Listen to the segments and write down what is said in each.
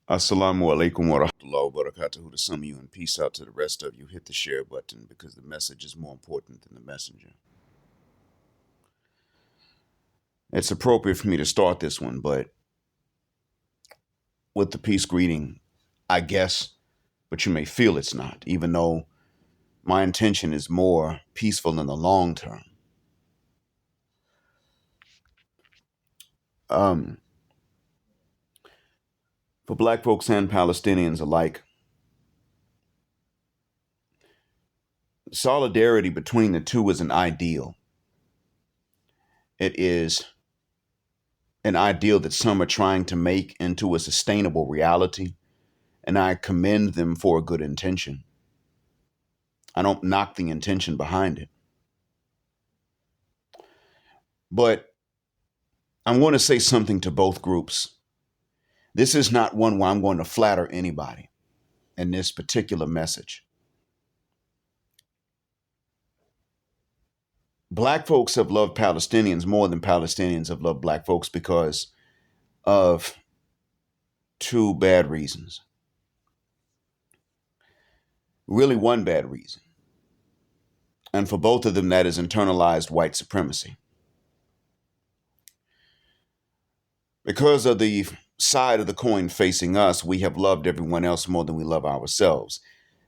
Assalamu alaikum wa rahmatullahi wa barakatuhu to some of you, and peace out to the rest of you. Hit the share button because the message is more important than the messenger. It's appropriate for me to start this one, but with the peace greeting, I guess, but you may feel it's not, even though my intention is more peaceful in the long term. For Black folks and Palestinians alike, solidarity between the two is an ideal. It is an ideal that some are trying to make into a sustainable reality, and I commend them for a good intention. I don't knock the intention behind it. But I want to say something to both groups. This is not one where I'm going to flatter anybody in this particular message. Black folks have loved Palestinians more than Palestinians have loved Black folks because of two bad reasons. Really, one bad reason. And for both of them, that is internalized white supremacy. Because of the side of the coin facing us, we have loved everyone else more than we love ourselves.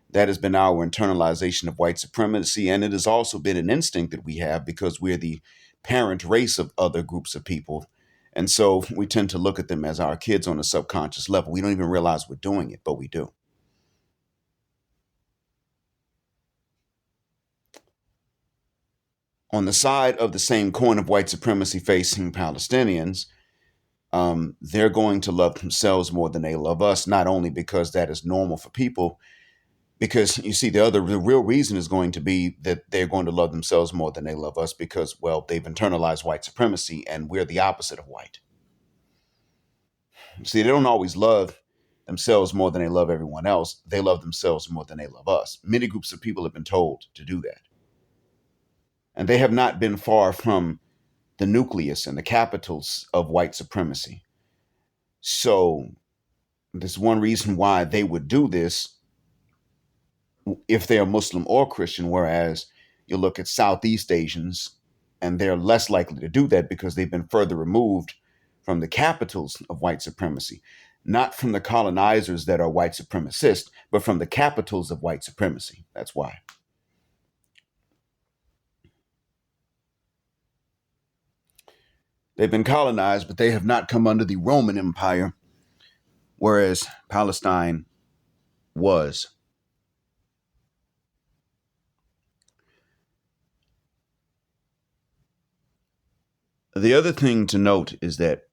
That has been our internalization of white supremacy, and it has also been an instinct that we have because we're the parent race of other groups of people. And so we tend to look at them as our kids on a subconscious level. We don't even realize we're doing it, but we do. On the side of the same coin of white supremacy facing Palestinians, they're going to love themselves more than they love us, not only because that is normal for people, because you see, the real reason is going to be that they're going to love themselves more than they love us because, well, they've internalized white supremacy and we're the opposite of white. See, they don't always love themselves more than they love everyone else. They love themselves more than they love us. Many groups of people have been told to do that. And they have not been far from the nucleus and the capitals of white supremacy. So there's one reason why they would do this if they are Muslim or Christian, whereas you look at Southeast Asians and they're less likely to do that because they've been further removed from the capitals of white supremacy, not from the colonizers that are white supremacists, but from the capitals of white supremacy. That's why. They've been colonized, but they have not come under the Roman Empire, whereas Palestine was. The other thing to note is that,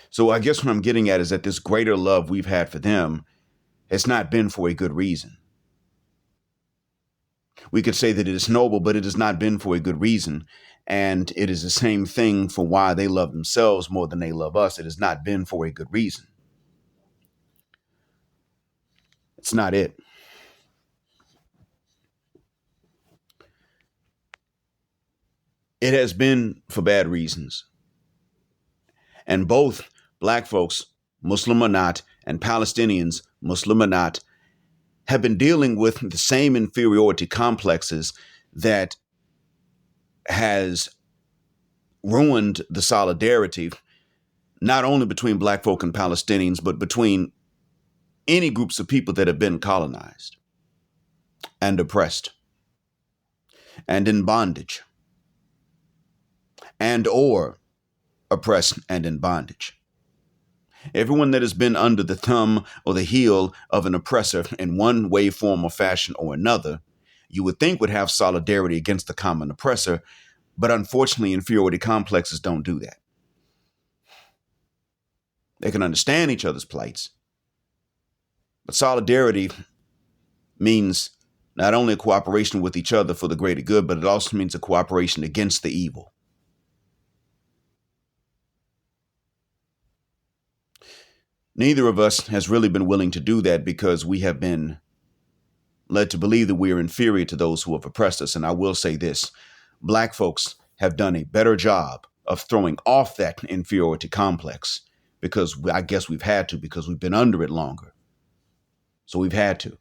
so I guess what I'm getting at is that this greater love we've had for them has not been for a good reason. We could say that it is noble, but it has not been for a good reason. And it is the same thing for why they love themselves more than they love us. It has not been for a good reason. It's not it. It has been for bad reasons. And both Black folks, Muslim or not, and Palestinians, Muslim or not, have been dealing with the same inferiority complexes that has ruined the solidarity, not only between Black folk and Palestinians, but between any groups of people that have been colonized and oppressed and in bondage and or oppressed and in bondage. Everyone that has been under the thumb or the heel of an oppressor in one way, form, or fashion or another, you would think would have solidarity against the common oppressor, but unfortunately, inferiority complexes don't do that. They can understand each other's plights, but solidarity means not only a cooperation with each other for the greater good, but it also means a cooperation against the evil. Neither of us has really been willing to do that because we have been led to believe that we are inferior to those who have oppressed us. And I will say this, Black folks have done a better job of throwing off that inferiority complex because I guess we've had to, because we've been under it longer. So we've had to.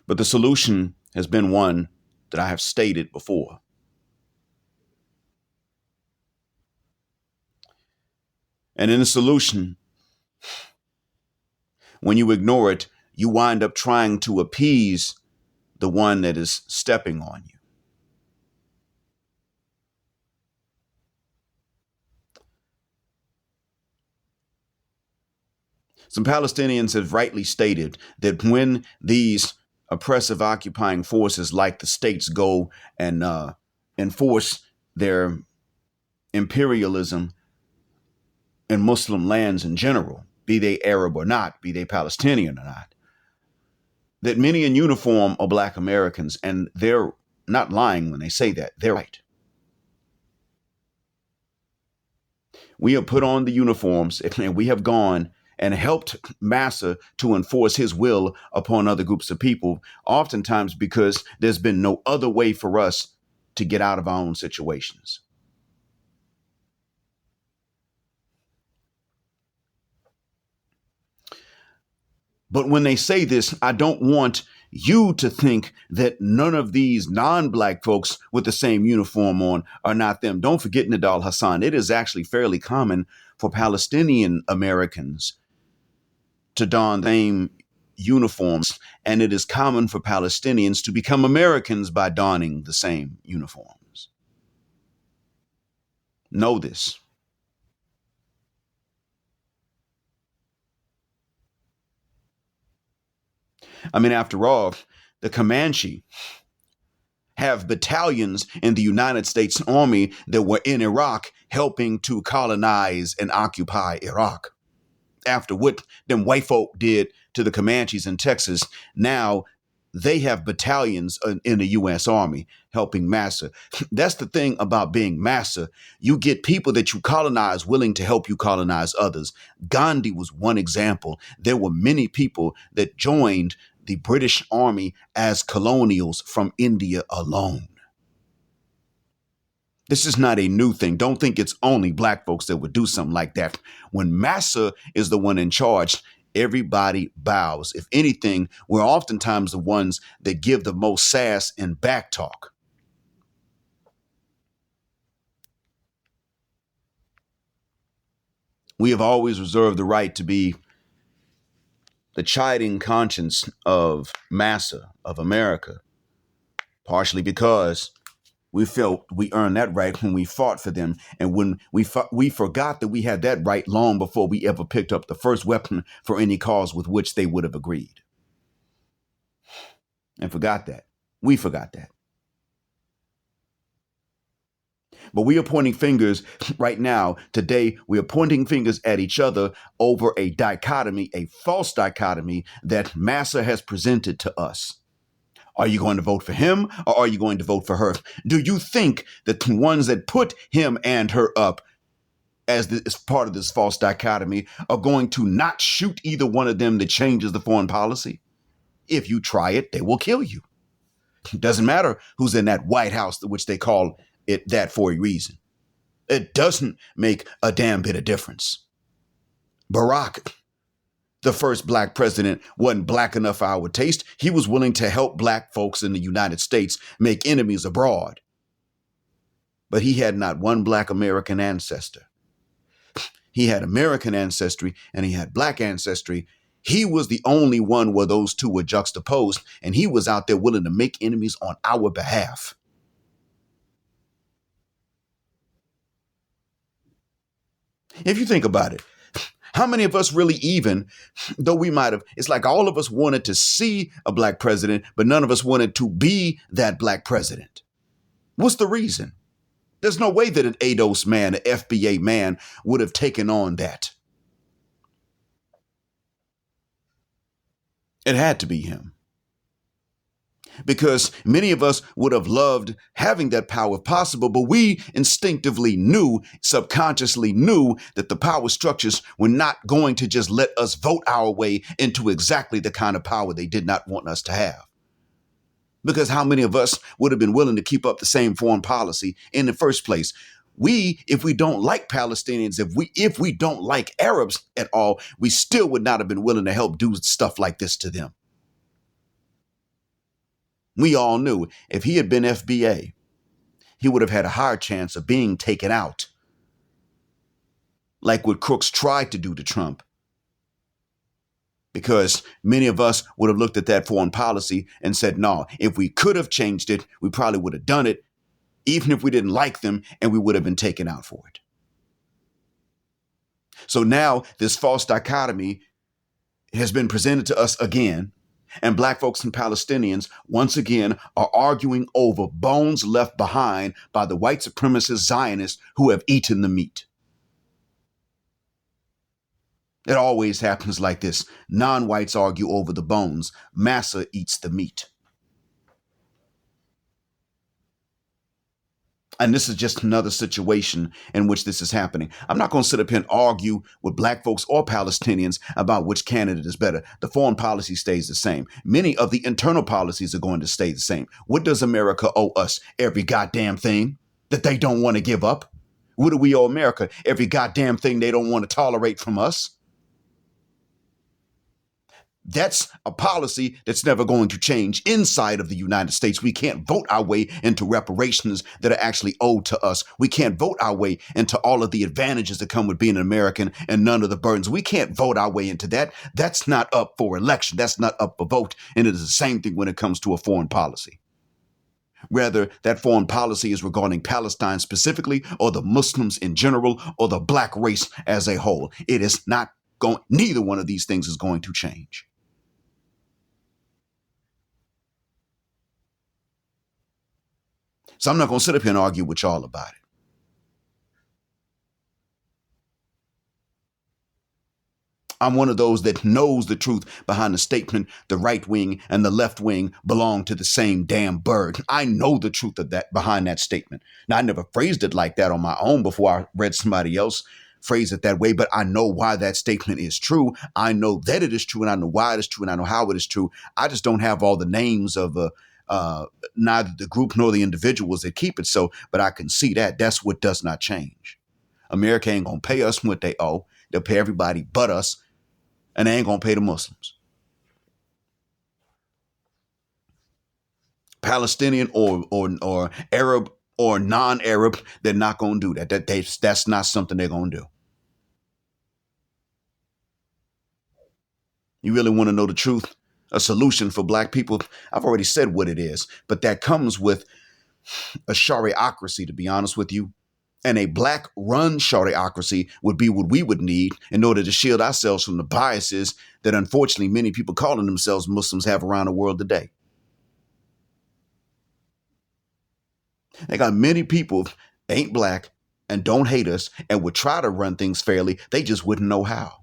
But the solution has been one that I have stated before. And in the solution, when you ignore it, you wind up trying to appease the one that is stepping on you. Some Palestinians have rightly stated that when these oppressive occupying forces like the states go and enforce their imperialism in Muslim lands in general, be they Arab or not, be they Palestinian or not, that many in uniform are Black Americans, and they're not lying when they say that. They're right. We have put on the uniforms and we have gone and helped Massa to enforce his will upon other groups of people, oftentimes because there's been no other way for us to get out of our own situations. But when they say this, I don't want you to think that none of these non-Black folks with the same uniform on are not them. Don't forget, Nidal Hassan, it is actually fairly common for Palestinian Americans to don the same uniforms, and it is common for Palestinians to become Americans by donning the same uniforms. Know this. I mean, after all, the Comanche have battalions in the United States Army that were in Iraq helping to colonize and occupy Iraq. After what them white folk did to the Comanches in Texas, now they have battalions in the U.S. Army helping Massa. That's the thing about being Massa. You get people that you colonize willing to help you colonize others. Gandhi was one example. There were many people that joined the British Army as colonials from India alone. This is not a new thing. Don't think it's only Black folks that would do something like that. When Massa is the one in charge, everybody bows. If anything, we're oftentimes the ones that give the most sass and back talk. We have always reserved the right to be the chiding conscience of Massa, of America, partially because we felt we earned that right when we fought for them. And when we forgot that we had that right long before we ever picked up the first weapon for any cause with which they would have agreed. And forgot that. We forgot that. But we are pointing fingers right now. Today, we are pointing fingers at each other over a dichotomy, a false dichotomy that Massa has presented to us. Are you going to vote for him or are you going to vote for her? Do you think that the ones that put him and her up as part of this false dichotomy are going to not shoot either one of them that changes the foreign policy? If you try it, they will kill you. It doesn't matter who's in that White House, which they call it that for a reason. It doesn't make a damn bit of difference. Barack, the first Black president, wasn't Black enough for our taste. He was willing to help Black folks in the United States make enemies abroad. But he had not one Black American ancestor. He had American ancestry and he had Black ancestry. He was the only one where those two were juxtaposed, and he was out there willing to make enemies on our behalf. If you think about it, how many of us really even, though we might have, it's like all of us wanted to see a Black president, but none of us wanted to be that Black president. What's the reason? There's no way that an ADOS man, an FBA man would have taken on that. It had to be him. Because many of us would have loved having that power if possible, but we instinctively knew, subconsciously knew that the power structures were not going to just let us vote our way into exactly the kind of power they did not want us to have. Because how many of us would have been willing to keep up the same foreign policy in the first place? If we don't like Palestinians, if we don't like Arabs at all, we still would not have been willing to help do stuff like this to them. We all knew if he had been FBA, he would have had a higher chance of being taken out, like what Crooks tried to do to Trump. Because many of us would have looked at that foreign policy and said, no, if we could have changed it, we probably would have done it, even if we didn't like them, and we would have been taken out for it. So now this false dichotomy has been presented to us again, and Black folks and Palestinians once again are arguing over bones left behind by the white supremacist Zionists who have eaten the meat. It always happens like this. Non-whites argue over the bones. Massa eats the meat. And this is just another situation in which this is happening. I'm not going to sit up here and argue with Black folks or Palestinians about which candidate is better. The foreign policy stays the same. Many of the internal policies are going to stay the same. What does America owe us? Every goddamn thing that they don't want to give up. What do we owe America? Every goddamn thing they don't want to tolerate from us. That's a policy that's never going to change inside of the United States. We can't vote our way into reparations that are actually owed to us. We can't vote our way into all of the advantages that come with being an American and none of the burdens. We can't vote our way into that. That's not up for election. That's not up for vote. And it is the same thing when it comes to a foreign policy. Whether that foreign policy is regarding Palestine specifically or the Muslims in general or the Black race as a whole, it is not going, neither one of these things is going to change. So I'm not going to sit up here and argue with y'all about it. I'm one of those that knows the truth behind the statement, the right wing and the left wing belong to the same damn bird. I know the truth of that behind that statement. Now, I never phrased it like that on my own before I read somebody else phrase it that way, but I know why that statement is true. I know that it is true, and I know why it is true, and I know how it is true. I just don't have all the names of neither the group nor the individuals that keep it so, but I can see that. That's what does not change. America ain't going to pay us what they owe. They'll pay everybody but us, and they ain't going to pay the Muslims. Palestinian or Arab or non-Arab, they're not going to do that. That's not something they're going to do. You really want to know the truth? A solution for Black people? I've already said what it is, but that comes with a shariocracy, to be honest with you. And a Black-run shariocracy would be what we would need in order to shield ourselves from the biases that unfortunately many people calling themselves Muslims have around the world today. They got many people ain't Black and don't hate us and would try to run things fairly. They just wouldn't know how.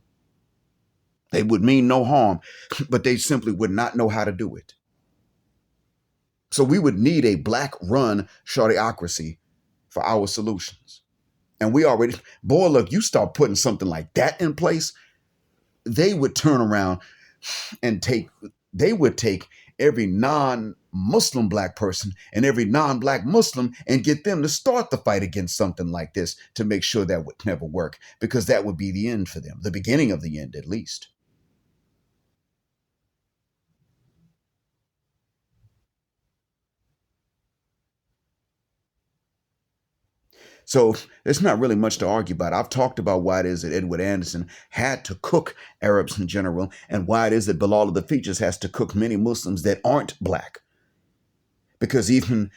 They would mean no harm, but they simply would not know how to do it. So we would need a Black-run shariocracy for our solutions. And we already, boy, look, you start putting something like that in place, they would turn around and take every non-Muslim Black person and every non-Black Muslim and get them to start the fight against something like this to make sure that would never work, because that would be the end for them, the beginning of the end at least. So there's not really much to argue about. I've talked about why it is that Edward Anderson had to cook Arabs in general, and why it is that Bilal of the Features has to cook many Muslims that aren't Black. Because even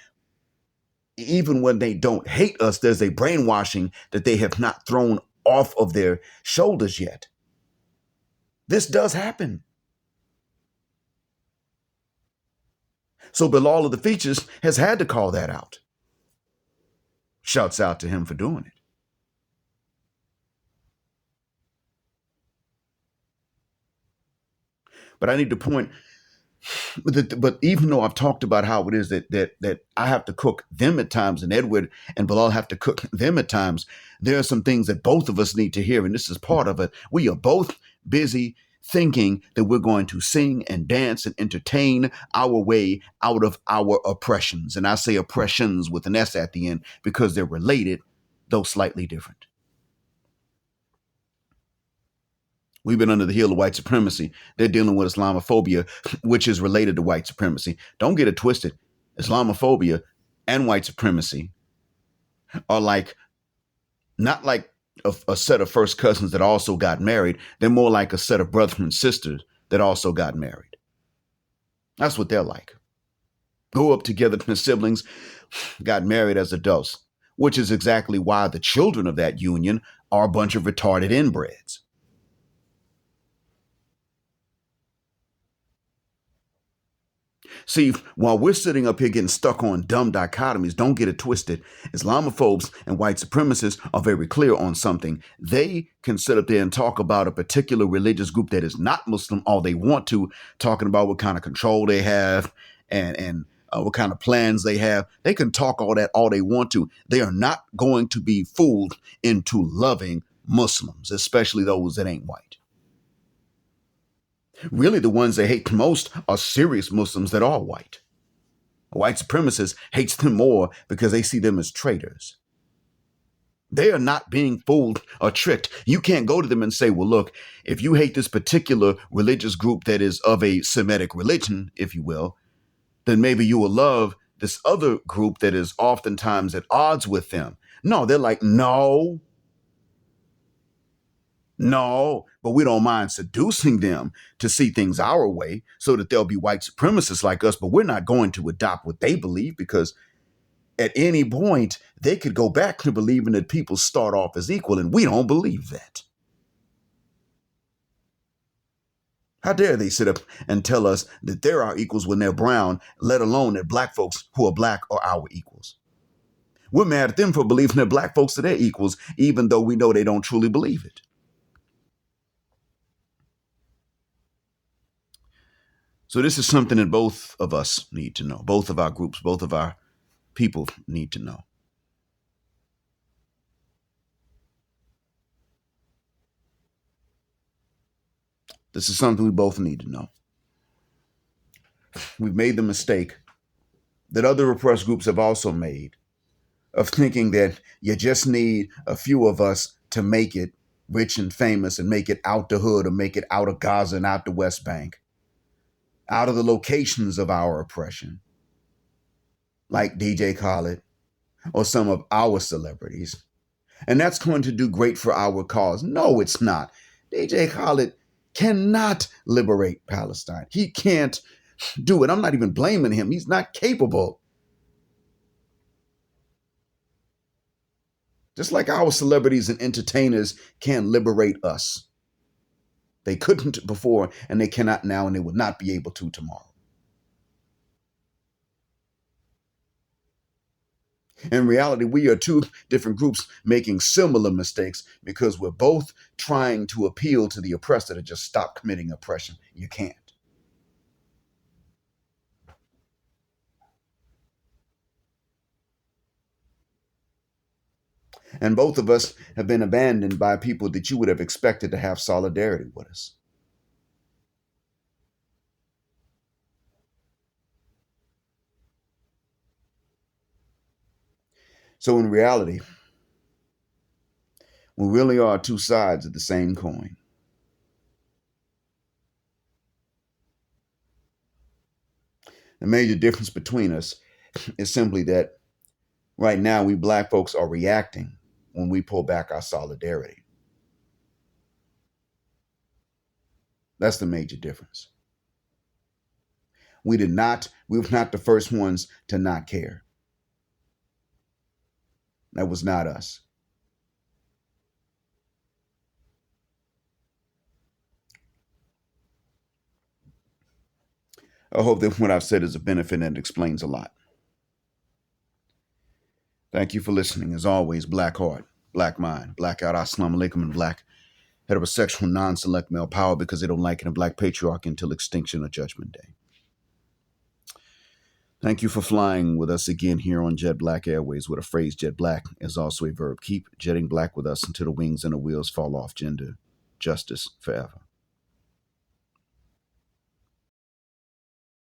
when they don't hate us, there's a brainwashing that they have not thrown off of their shoulders yet. This does happen. So Bilal of the Features has had to call that out. Shouts out to him for doing it. But I need to point, but even though I've talked about how it is that I have to cook them at times and Edward and Bilal have to cook them at times, there are some things that both of us need to hear, and this is part of it. We are both busy thinking that we're going to sing and dance and entertain our way out of our oppressions. And I say oppressions with an S at the end because they're related, though slightly different. We've been under the heel of white supremacy. They're dealing with Islamophobia, which is related to white supremacy. Don't get it twisted. Islamophobia and white supremacy are like, not like a set of first cousins that also got married. They're more like a set of brothers and sisters that also got married. That's what they're like. Grew up together as siblings, got married as adults, which is exactly why the children of that union are a bunch of retarded inbreds. See, while we're sitting up here getting stuck on dumb dichotomies, don't get it twisted. Islamophobes and white supremacists are very clear on something. They can sit up there and talk about a particular religious group that is not Muslim all they want to, talking about what kind of control they have and what kind of plans they have. They can talk all that all they want to. They are not going to be fooled into loving Muslims, especially those that ain't white. Really, the ones they hate the most are serious Muslims that are white. A white supremacist hates them more because they see them as traitors. They are not being fooled or tricked. You can't go to them and say, well, look, if you hate this particular religious group that is of a Semitic religion, if you will, then maybe you will love this other group that is oftentimes at odds with them. No, they're like, no, but we don't mind seducing them to see things our way so that they'll be white supremacists like us, but we're not going to adopt what they believe because at any point they could go back to believing that people start off as equal, and we don't believe that. How dare they sit up and tell us that they're our equals when they're brown, let alone that black folks who are black are our equals. We're mad at them for believing that black folks are their equals, even though we know they don't truly believe it. So this is something that both of us need to know. Both of our groups, both of our people need to know. This is something we both need to know. We've made the mistake that other oppressed groups have also made of thinking that you just need a few of us to make it rich and famous and make it out the hood or make it out of Gaza and out the West Bank, out of the locations of our oppression, like DJ Khaled or some of our celebrities. And that's going to do great for our cause. No, it's not. DJ Khaled cannot liberate Palestine. He can't do it. I'm not even blaming him. He's not capable. Just like our celebrities and entertainers can't liberate us. They couldn't before, and they cannot now, and they will not be able to tomorrow. In reality, we are two different groups making similar mistakes because we're both trying to appeal to the oppressor to just stop committing oppression. You can't. And both of us have been abandoned by people that you would have expected to have solidarity with us. So in reality, we really are two sides of the same coin. The major difference between us is simply that right now we black folks are reacting when we pull back our solidarity. That's the major difference. We were not the first ones to not care. That was not us. I hope that what I've said is a benefit and explains a lot. Thank you for listening. As always, black heart, black mind, black out, assalamu alaikum, and black heterosexual non-select male power because they don't like it, and black patriarchy until extinction or judgment day. Thank you for flying with us again here on Jet Black Airways, where the phrase jet black is also a verb. Keep jetting black with us until the wings and the wheels fall off. Gender, justice forever.